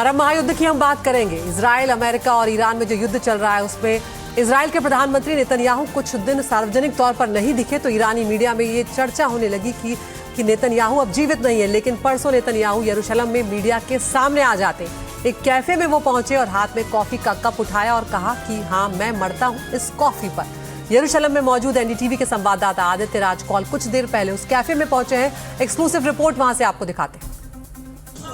और अब महायुद्ध की हम बात करेंगे। इजराइल, अमेरिका और ईरान में जो युद्ध चल रहा है उसमें इजराइल के प्रधानमंत्री नेतन्याहू कुछ दिन सार्वजनिक तौर पर नहीं दिखे तो ईरानी मीडिया में ये चर्चा होने लगी कि नेतन्याहू अब जीवित नहीं है। लेकिन परसों नेतन्याहू यरूशलेम में मीडिया के सामने आ जाते। एक कैफे में वो पहुंचे और हाथ में कॉफी का कप उठाया और कहा कि हाँ, मैं मरता हूँ इस कॉफी पर। यरूशलेम में मौजूद एनडीटीवी के संवाददाता आदित्य राजकौल कुछ देर पहले उस कैफे में पहुंचे हैं। एक्सक्लूसिव रिपोर्ट वहां से आपको दिखाते हैं।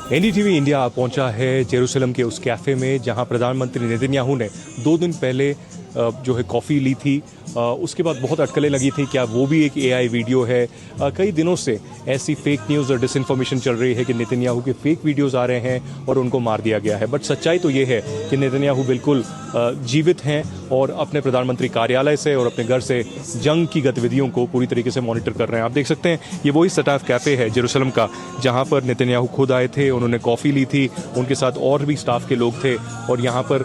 एनडीटीवी इंडिया पहुंचा है जेरूसलम के उस कैफे में जहां प्रधानमंत्री नेतन्याहू ने 2 दिन पहले जो है कॉफ़ी ली थी। उसके बाद बहुत अटकलें लगी थी, क्या वो भी एक एआई वीडियो है। कई दिनों से ऐसी फेक न्यूज़ और डिसइंफॉर्मेशन चल रही है कि नेतन्याहू के फेक वीडियोस आ रहे हैं और उनको मार दिया गया है। बट सच्चाई तो ये है कि नेतन्याहू बिल्कुल जीवित हैं और अपने प्रधानमंत्री कार्यालय से और अपने घर से जंग की गतिविधियों को पूरी तरीके से मॉनिटर कर रहे हैं। आप देख सकते हैं ये वही सटाफ कैफ़े है जेरूसलम का जहाँ पर नेतन्याहू खुद आए थे। उन्होंने कॉफ़ी ली थी, उनके साथ और भी स्टाफ के लोग थे और यहाँ पर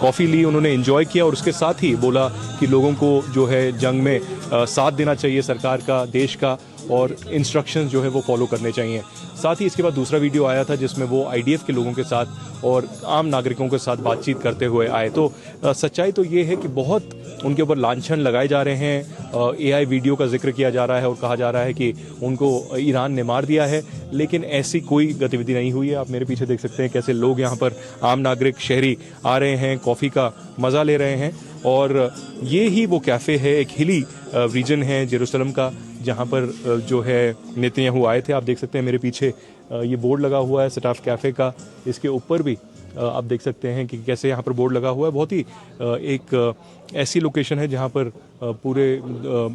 कॉफ़ी ली, उन्होंने एंजॉय किया और उसके साथ ही बोला कि लोगों को जो है जंग में साथ देना चाहिए सरकार का, देश का, और इंस्ट्रक्शंस जो है वो फॉलो करने चाहिए। साथ ही इसके बाद दूसरा वीडियो आया था जिसमें वो आईडीएफ के लोगों के साथ और आम नागरिकों के साथ बातचीत करते हुए आए। तो सच्चाई तो ये है कि बहुत उनके ऊपर लांछन लगाए जा रहे हैं। एआई वीडियो का जिक्र किया जा रहा है और कहा जा रहा है कि उनको ईरान ने मार दिया है, लेकिन ऐसी कोई गतिविधि नहीं हुई है। आप मेरे पीछे देख सकते हैं कैसे लोग यहाँ पर, आम नागरिक, शहरी आ रहे हैं, कॉफ़ी का मज़ा ले रहे हैं। और ये ही वो कैफ़े है, एक हिली रीजन है जेरूसलम का जहाँ पर जो है नेतन्याहू आए थे। आप देख सकते हैं मेरे पीछे ये बोर्ड लगा हुआ है सटाफ कैफ़े का। इसके ऊपर भी आप देख सकते हैं कि कैसे यहाँ पर बोर्ड लगा हुआ है। बहुत ही एक ऐसी लोकेशन है जहाँ पर पूरे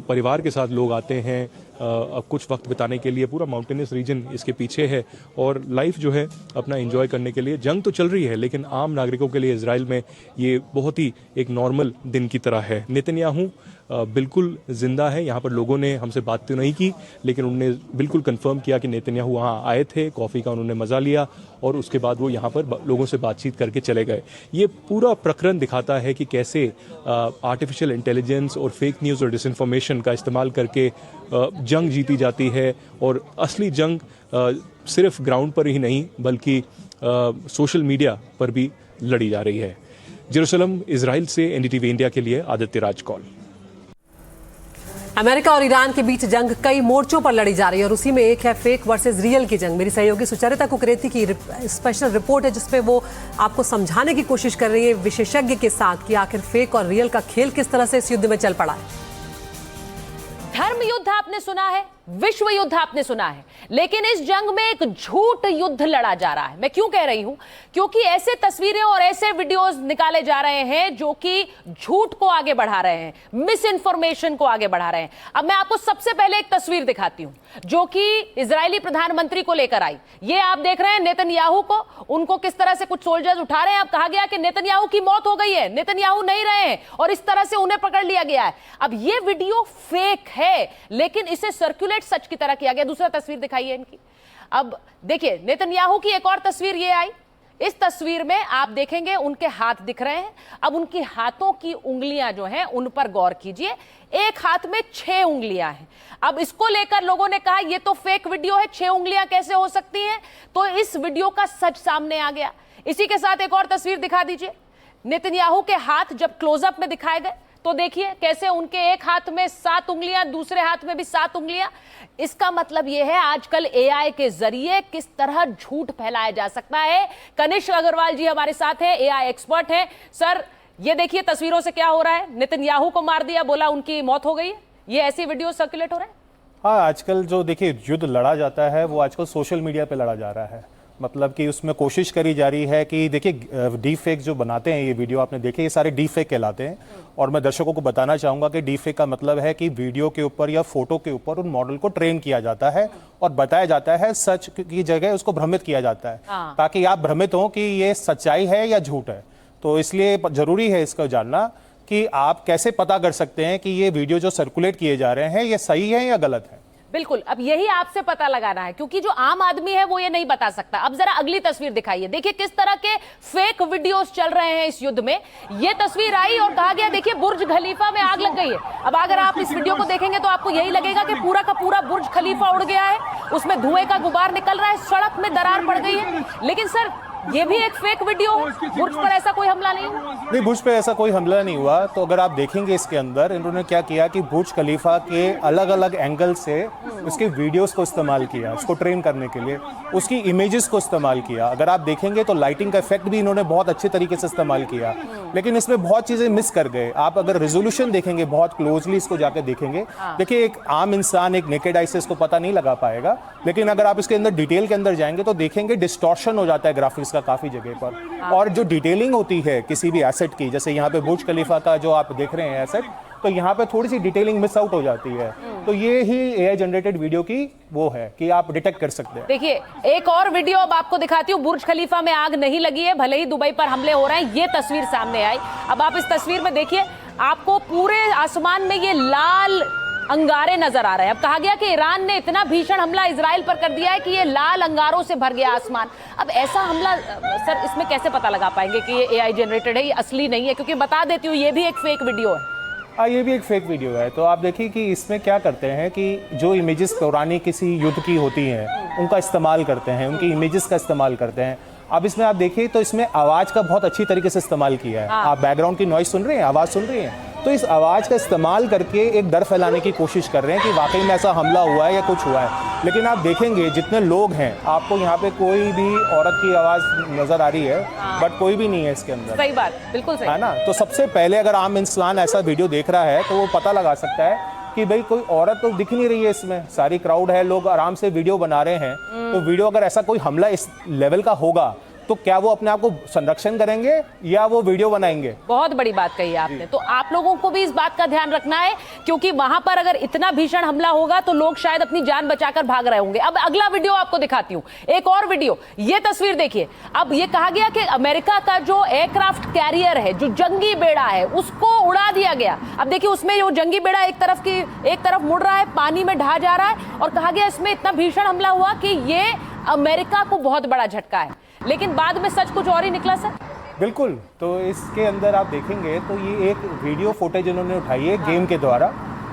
परिवार के साथ लोग आते हैं कुछ वक्त बिताने के लिए। पूरा माउंटेनियस रीजन इसके पीछे है और लाइफ जो है अपना एंजॉय करने के लिए। जंग तो चल रही है लेकिन आम नागरिकों के लिए इजराइल में ये बहुत ही एक नॉर्मल दिन की तरह है। नेतन्याहू बिल्कुल जिंदा है। यहाँ पर लोगों ने हमसे बात तो नहीं की लेकिन उन्होंने बिल्कुल कंफर्म किया कि नेतन्याहू वहाँ आए थे, कॉफ़ी का उन्होंने मज़ा लिया और उसके बाद वो यहाँ पर लोगों से बातचीत करके चले गए। ये पूरा प्रकरण दिखाता है कि कैसे आर्टिफिशियल इंटेलिजेंस और फेक न्यूज़ और डिसइंफॉर्मेशन का इस्तेमाल करके जंग जीती जाती है। और असली जंग सिर्फ ग्राउंड पर ही नहीं बल्कि सोशल मीडिया पर भी लड़ी जा रही है। जेरूसलम, इजराइल से एनडीटीवी इंडिया के लिए आदित्य राजकौल। अमेरिका और ईरान के बीच जंग कई मोर्चों पर लड़ी जा रही है और उसी में एक है फेक वर्सेस रियल की जंग। मेरी सहयोगी सुचरिता कुकरेती की स्पेशल रिपोर्ट है जिसमें वो आपको समझाने की कोशिश कर रही है विशेषज्ञ के साथ कि आखिर फेक और रियल का खेल किस तरह से इस युद्ध में चल पड़ा है। धर्म युद्ध आपने सुना है, विश्व युद्ध आपने सुना है, लेकिन इस जंग में एक झूठ युद्ध लड़ा जा रहा है। मैं क्यों कह रही हूं? क्योंकि ऐसे तस्वीरें और ऐसे वीडियोस निकाले जा रहे हैं जो कि झूठ को आगे बढ़ा रहे हैं, मिस इन्फॉर्मेशन को आगे बढ़ा रहे हैं। अब मैं आपको सबसे पहले एक तस्वीर दिखाती हूं जो कि इजरायली प्रधानमंत्री को लेकर आई। ये आप देख रहे हैं नेतन्याहू को, उनको किस तरह से कुछ सोल्जर्स उठा रहे हैं। अब कहा गया कि नेतन्याहू की मौत हो गई है, नेतन्याहू नहीं रहे हैं और इस तरह से उन्हें पकड़ लिया गया है। अब ये वीडियो फेक है लेकिन इसे सर्कुलेट सच की तरह किया गया। दूसरा तस्वीर दिखाइए इनकी। अब देखिए नेतन्याहू की एक और तस्वीर ये आई। इस तस्वीर में आप देखेंगे उनके हाथ दिख रहे हैं। अब उनके हाथों की उंगलियां जो हैं उन पर गौर कीजिए। एक हाथ में 6 उंगलियां हैं। अब इसको लेकर लोगों ने कहा ये तो फेक वीडियो है, 6 उंगलियां कैसे हो सकती हैं? तो इस वीडियो का सच सामने आ गया। इसी के साथ एक और तस्वीर दिखा दीजिए। नेतन्याहू के हाथ जब क्लोजअप में दिखाए गए तो देखिए कैसे उनके एक हाथ में 7 उंगलियां, दूसरे हाथ में भी 7 उंगलियां। इसका मतलब यह है आजकल एआई के जरिए किस तरह झूठ फैलाया जा सकता है। कनिष्क अग्रवाल जी हमारे साथ हैं, एआई एक्सपर्ट हैं। सर, ये देखिए तस्वीरों से क्या हो रहा है। नेतन्याहू को मार दिया, बोला उनकी मौत हो गई है। ये ऐसी वीडियो सर्कुलेट हो रहा है। हाँ, आजकल जो देखिए युद्ध लड़ा जाता है वो आजकल सोशल मीडिया पे लड़ा जा रहा है। मतलब कि उसमें कोशिश करी जा रही है कि देखिए डी फेक जो बनाते हैं, ये वीडियो आपने देखे, ये सारे डी फेक कहलाते हैं। और मैं दर्शकों को बताना चाहूँगा कि डी फेक का मतलब है कि वीडियो के ऊपर या फोटो के ऊपर उन मॉडल को ट्रेन किया जाता है और बताया जाता है, सच की जगह उसको भ्रमित किया जाता है ताकि आप भ्रमित हो कि ये सच्चाई है या झूठ है। तो इसलिए जरूरी है इसको जानना कि आप कैसे पता कर सकते हैं कि ये वीडियो जो सर्कुलेट किए जा रहे हैं ये सही है या गलत है। बिल्कुल, अब यही आपसे पता लगाना है क्योंकि जो आम आदमी है वो ये नहीं बता सकता। अब जरा अगली तस्वीर दिखाइए। देखिए किस तरह के फेक वीडियोस चल रहे हैं इस युद्ध में। ये तस्वीर आई और कहा गया देखिए बुर्ज खलीफा में आग लग गई है। अब अगर आप इस वीडियो को देखेंगे तो आपको यही लगेगा कि पूरा का पूरा बुर्ज खलीफा उड़ गया है, उसमें धुएं का गुबार निकल रहा है, सड़क में दरार पड़ गई है। लेकिन सर ये भी एक फेक वीडियो है। बुर्ज पर ऐसा कोई हमला नहीं हुआ। नहीं, बुर्ज पे ऐसा कोई हमला नहीं हुआ। तो अगर आप देखेंगे इसके अंदर इन्होंने क्या किया कि बुर्ज खलीफा के अलग अलग एंगल से उसके वीडियोस को इस्तेमाल किया, उसको ट्रेन करने के लिए, उसकी इमेजेस को इस्तेमाल किया। अगर आप देखेंगे तो लाइटिंग का इफेक्ट भी इन्होंने बहुत अच्छे तरीके से इस्तेमाल किया, लेकिन इसमें बहुत चीज़ें मिस कर गए। आप अगर रेजोल्यूशन देखेंगे, बहुत क्लोजली इसको जाकर देखेंगे, देखिए एक आम इंसान एक नेकेड आई से इसको पता नहीं लगा पाएगा, लेकिन अगर आप इसके अंदर डिटेल के अंदर जाएंगे तो देखेंगे डिस्टॉर्शन हो जाता है ग्राफिक्स का काफ़ी जगह पर। और जो डिटेलिंग होती है किसी भी एसेट की, जैसे यहाँ पे बुर्ज खलीफा का जो आप देख रहे हैं एसेट, तो यहाँ पे थोड़ी सी डिटेलिंग मिस आउट हो जाती है। तो ये ही एआई जनरेटेड वीडियो की वो है कि आप डिटेक्ट कर सकते हैं। देखिए एक और वीडियो अब आपको दिखाती हूँ। बुर्ज खलीफा में आग नहीं लगी है, भले ही दुबई पर हमले हो रहे हैं, ये तस्वीर सामने आई। अब आप इस तस्वीर में देखिए, आपको पूरे आसमान में ये लाल अंगारे नजर आ रहे हैं। अब कहा गया कि ईरान ने इतना भीषण हमला इजराइल पर कर दिया है कि ये लाल अंगारों से भर गया आसमान। अब ऐसा हमला सर इसमें कैसे पता लगा पाएंगे कि ये एआई जनरेटेड है, ये असली नहीं है? क्योंकि बता देती हूँ ये भी एक फेक वीडियो है। ये भी एक फेक वीडियो है। तो आप देखिए कि इसमें क्या करते हैं कि जो इमेजेस पुरानी किसी युद्ध की होती हैं उनका इस्तेमाल करते हैं, उनकी इमेजेस का इस्तेमाल करते हैं। अब इसमें आप देखिए तो इसमें आवाज़ का बहुत अच्छी तरीके से इस्तेमाल किया है। आप बैकग्राउंड की नॉइस सुन रहे हैं, आवाज़ सुन रही हैं, तो इस आवाज़ का इस्तेमाल करके एक डर फैलाने की कोशिश कर रहे हैं कि वाकई में ऐसा हमला हुआ है या कुछ हुआ है। लेकिन आप देखेंगे जितने लोग हैं, आपको यहाँ पे कोई भी औरत की आवाज़ नज़र आ रही है, बट कोई भी नहीं है इसके अंदर। सही बात, बिल्कुल सही है ना। तो सबसे पहले अगर आम इंसान ऐसा वीडियो देख रहा है तो वो पता लगा सकता है कि भाई कोई औरत तो दिख नहीं रही है इसमें, सारी क्राउड है, लोग आराम से वीडियो बना रहे हैं। तो वीडियो अगर ऐसा कोई हमला इस लेवल का होगा तो क्या वो अपने आप को संरक्षण करेंगे या वो वीडियो बनाएंगे? बहुत बड़ी बात कही आपने। तो आप लोगों को भी इस बात का ध्यान रखना है, क्योंकि वहां पर अगर इतना भीषण हमला होगा तो लोग शायद अपनी जान बचाकर भाग रहे होंगे। अब अगला वीडियो आपको दिखाती हूं, एक और वीडियो। ये तस्वीर देखिए। अब ये कहा गया कि अमेरिका का जो एयरक्राफ्ट कैरियर है, जो जंगी बेड़ा है, उसको उड़ा दिया गया। अब देखिए उसमें वो जंगी बेड़ा एक तरफ मुड़ रहा है, पानी में ढहा जा रहा है, और कहा गया इसमें इतना भीषण हमला हुआ कि ये अमेरिका को बहुत बड़ा झटका है। लेकिन बाद में सच कुछ और ही निकला सर। बिल्कुल। तो इसके अंदर आप देखेंगे तो ये एक वीडियो फुटेज इन्होंने उठाई है गेम के द्वारा,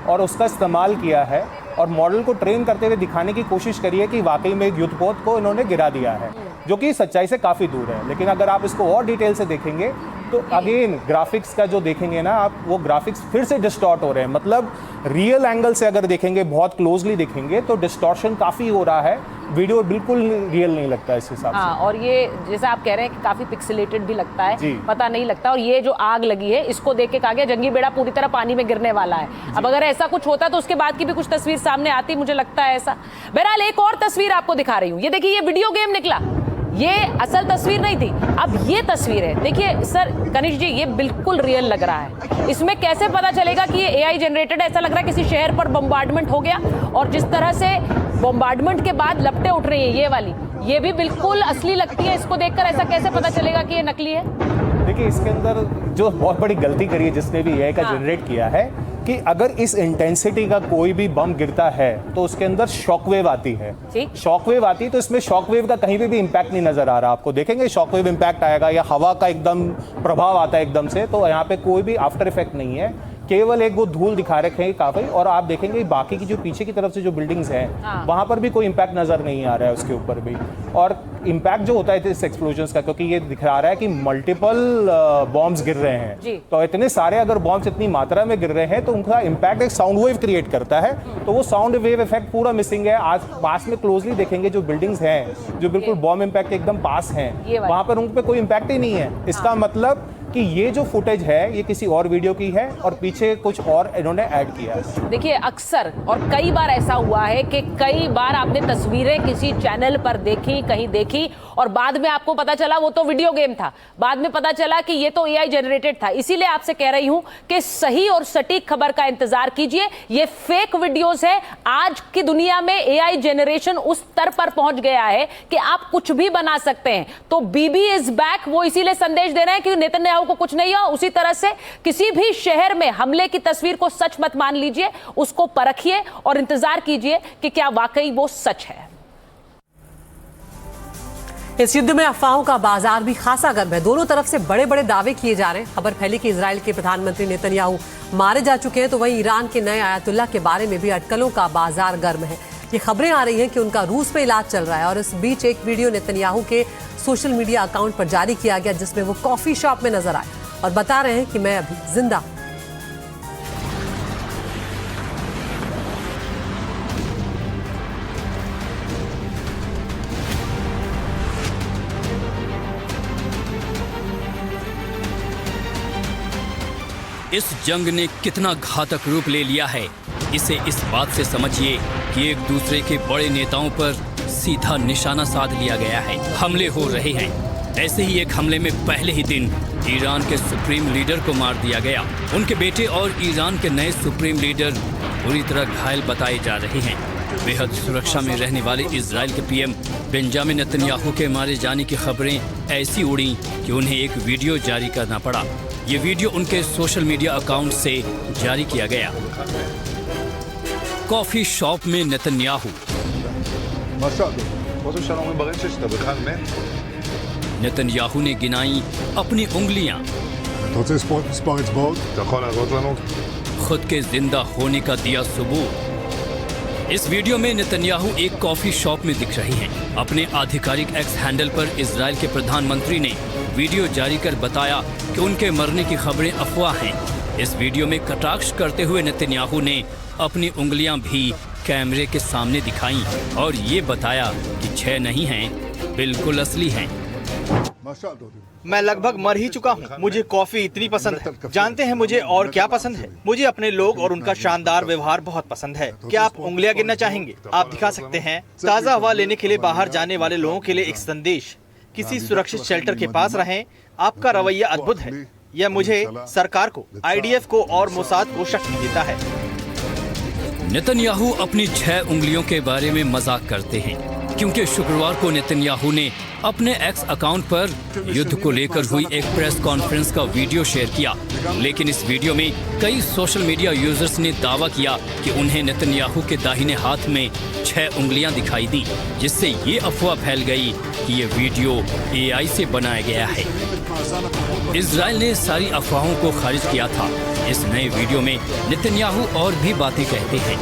और उसका इस्तेमाल किया है और मॉडल को ट्रेन करते हुए दिखाने की कोशिश करी है कि वाकई में एक युद्धपोत को इन्होंने गिरा दिया है, जो कि सच्चाई से काफ़ी दूर है। लेकिन अगर आप इसको और डिटेल से देखेंगे तो अगेन ग्राफिक्स का जो देखेंगे ना आप, वो ग्राफिक्स फिर से डिस्टॉर्ट हो रहे हैं। मतलब रियल एंगल से अगर देखेंगे, बहुत क्लोजली देखेंगे तो डिस्टॉर्शन काफ़ी हो रहा है, वीडियो बिल्कुल रियल नहीं लगता इस हिसाब से। और ये जैसा आप कह रहे हैं कि काफी पिक्सेलेटेड भी लगता है, पता नहीं लगता। और ये जो आग लगी है, इसको देख के कहा गया जंगी बेड़ा पूरी तरह पानी में गिरने वाला है। अब अगर ऐसा कुछ होता तो उसके बाद की भी कुछ तस्वीर सामने आती, मुझे लगता है ऐसा। बहरहाल एक और तस्वीर आपको दिखा रही हूँ। ये देखिए, ये वीडियो गेम निकला, ये असल तस्वीर नहीं थी। अब ये तस्वीर है, देखिए सर कनिष्क जी, ये बिल्कुल रियल लग रहा है। इसमें कैसे पता चलेगा कि ये एआई जनरेटेड है? ऐसा लग रहा है किसी शहर पर बम्बार्डमेंट हो गया, और जिस तरह से बम्बार्डमेंट के बाद लपटें उठ रही हैं ये वाली, ये भी बिल्कुल असली लगती है। इसको देखकर ऐसा कैसे पता चलेगा कि ये नकली है? देखिए इसके अंदर जो बहुत बड़ी गलती करी है जिसने भी एआई का जनरेट किया है, कि अगर इस इंटेंसिटी का कोई भी बम गिरता है तो उसके अंदर शॉकवेव आती है। शॉकवेव आती है तो इसमें शॉकवेव का कहीं भी इम्पैक्ट नहीं नजर आ रहा। आपको देखेंगे शॉकवेव इम्पैक्ट आएगा या हवा का एकदम प्रभाव आता है एकदम से, तो यहाँ पे कोई भी आफ्टर इफेक्ट नहीं है, केवल एक वो धूल दिखा रखे हैं काफी। और आप देखेंगे बाकी की जो पीछे की तरफ से जो बिल्डिंग्स हैं वहां पर भी कोई इम्पैक्ट नजर नहीं आ रहा है उसके ऊपर भी। और इम्पैक्ट जो होता है इस एक्सप्लोजन्स का, क्योंकि ये दिखा रहा है कि मल्टीपल बॉम्ब्स गिर रहे हैं, तो इतने सारे अगर बॉम्ब्स इतनी मात्रा में गिर रहे हैं तो उनका इम्पैक्ट एक साउंड वेव क्रिएट करता है। तो वो साउंड वेव इफेक्ट पूरा मिसिंग है। आज पास में क्लोजली देखेंगे जो बिल्डिंग्स हैं जो बिल्कुल बॉम्ब इम्पैक्ट एकदम पास हैं, वहां पर उन पर कोई इम्पैक्ट ही नहीं है। इसका मतलब कि ये जो फुटेज है ये किसी और वीडियो की है और पीछे कुछ और इन्होंने ऐड किया है। देखिए अक्सर और कई बार ऐसा हुआ है कि कई बार आपने तस्वीरें किसी चैनल पर देखी, कहीं देखी, और बाद में आपको पता चला वो तो वीडियो गेम था, बाद में पता चला कि ये तो एआई जनरेटेड था। इसीलिए आपसे कह रही हूं कि सही और सटीक खबर का इंतजार कीजिए। ये फेक वीडियोस है। आज की दुनिया में एआई जनरेशन उस स्तर पर पहुंच गया है कि आप कुछ भी बना सकते हैं। तो बीबी इज बैक, वो इसीलिए संदेश दे रहे हैं कि नेतन्याहू को कुछ नहीं हुआ। उसी तरह से किसी भी शहर में हमले की तस्वीर को सच मत मान लीजिए, उसको परखिए और इंतजार कीजिए कि क्या वाकई वो सच है। इस युद्ध में अफवाहों का बाजार भी खासा गर्म है। दोनों तरफ से बड़े बड़े दावे किए जा रहे हैं। खबर फैली कि इजराइल के प्रधानमंत्री नेतन्याहू मारे जा चुके हैं, तो वहीं ईरान के नए आयतुल्लाह के बारे में भी अटकलों का बाजार गर्म है। ये खबरें आ रही हैं कि उनका रूस में इलाज चल रहा है और इस बीच एक वीडियो नेतन्याहू के सोशल मीडिया अकाउंट पर जारी किया गया जिसमें वो कॉफी शॉप में नजर आए और बता रहे हैं कि मैं अभी जिंदा हूं। इस जंग ने कितना घातक रूप ले लिया है, इसे इस बात से समझिए कि एक दूसरे के बड़े नेताओं पर सीधा निशाना साध लिया गया है। हमले हो रहे हैं। ऐसे ही एक हमले में पहले ही दिन ईरान के सुप्रीम लीडर को मार दिया गया। उनके बेटे और ईरान के नए सुप्रीम लीडर बुरी तरह घायल बताए जा रहे हैं। बेहद सुरक्षा में रहने वाले इजराइल के पीएम बेंजामिन नेतन्याहू के मारे जाने की खबरें ऐसी उड़ी कि उन्हें एक वीडियो जारी करना पड़ा। ये वीडियो उनके सोशल मीडिया अकाउंट से जारी किया गया। कॉफी शॉप में नेतन्याहू। नेतन्याहू ने गिनाई अपनी उंगलियां। खुद के जिंदा होने का दिया सबूत। इस वीडियो में नेतन्याहू एक कॉफी शॉप में दिख रही हैं। अपने आधिकारिक एक्स हैंडल पर इजराइल के प्रधानमंत्री ने वीडियो जारी कर बताया कि उनके मरने की खबरें अफवाह हैं। इस वीडियो में कटाक्ष करते हुए नेतन्याहू ने अपनी उंगलियां भी कैमरे के सामने दिखाई और ये बताया कि 6 नहीं हैं, बिल्कुल असली हैं। मैं लगभग मर ही चुका हूँ। मुझे कॉफी इतनी पसंद है। जानते हैं मुझे और क्या पसंद है? मुझे अपने लोग और उनका शानदार व्यवहार बहुत पसंद है। क्या आप उंगलियां गिनना चाहेंगे? आप दिखा सकते हैं। ताज़ा हवा लेने के लिए बाहर जाने वाले लोगों के लिए एक संदेश: किसी सुरक्षित शेल्टर के पास रहें। आपका रवैया अद्भुत है। यह मुझे, सरकार को, IDF को और मोसाद को शक्ति देता है। नेतन्याहू अपनी 6 उंगलियों के बारे में मजाक करते हैं क्योंकि शुक्रवार को नेतन्याहू ने अपने एक्स अकाउंट पर युद्ध को लेकर हुई एक प्रेस कॉन्फ्रेंस का वीडियो शेयर किया। लेकिन इस वीडियो में कई सोशल मीडिया यूजर्स ने दावा किया कि उन्हें नेतन्याहू के दाहिने हाथ में 6 उंगलियां दिखाई दी, जिससे ये अफवाह फैल गई कि ये वीडियो AI से बनाया गया है। इजराइल ने सारी अफवाहों को खारिज किया था। इस नए वीडियो में नेतन्याहू और भी बातें कहते हैं।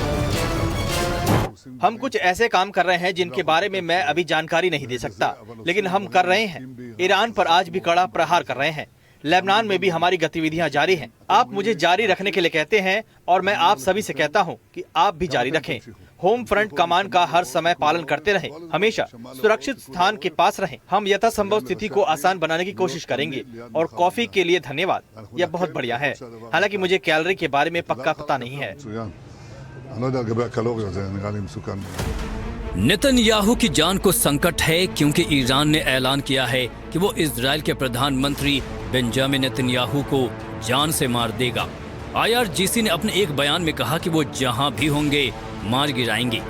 हम कुछ ऐसे काम कर रहे हैं जिनके बारे में मैं अभी जानकारी नहीं दे सकता, लेकिन हम कर रहे हैं। ईरान पर आज भी कड़ा प्रहार कर रहे हैं। लेबनान में भी हमारी गतिविधियां जारी हैं। आप मुझे जारी रखने के लिए कहते हैं और मैं आप सभी से कहता हूं कि आप भी जारी रखें। होम फ्रंट कमान का हर समय पालन करते रहें। हमेशा सुरक्षित स्थान के पास रहें। हम यथासंभव स्थिति को आसान बनाने की कोशिश करेंगे। और कॉफी के लिए धन्यवाद, यह बहुत बढ़िया है। हालांकि मुझे कैलोरी के बारे में पक्का पता नहीं है। नेतन्याहू की जान को संकट है क्योंकि ईरान ने ऐलान किया है कि वो इजराइल के प्रधानमंत्री बेंजामिन नेतन्याहू को जान से मार देगा। IRGC ने अपने एक बयान में कहा कि वो जहां भी होंगे मार गिराएंगे।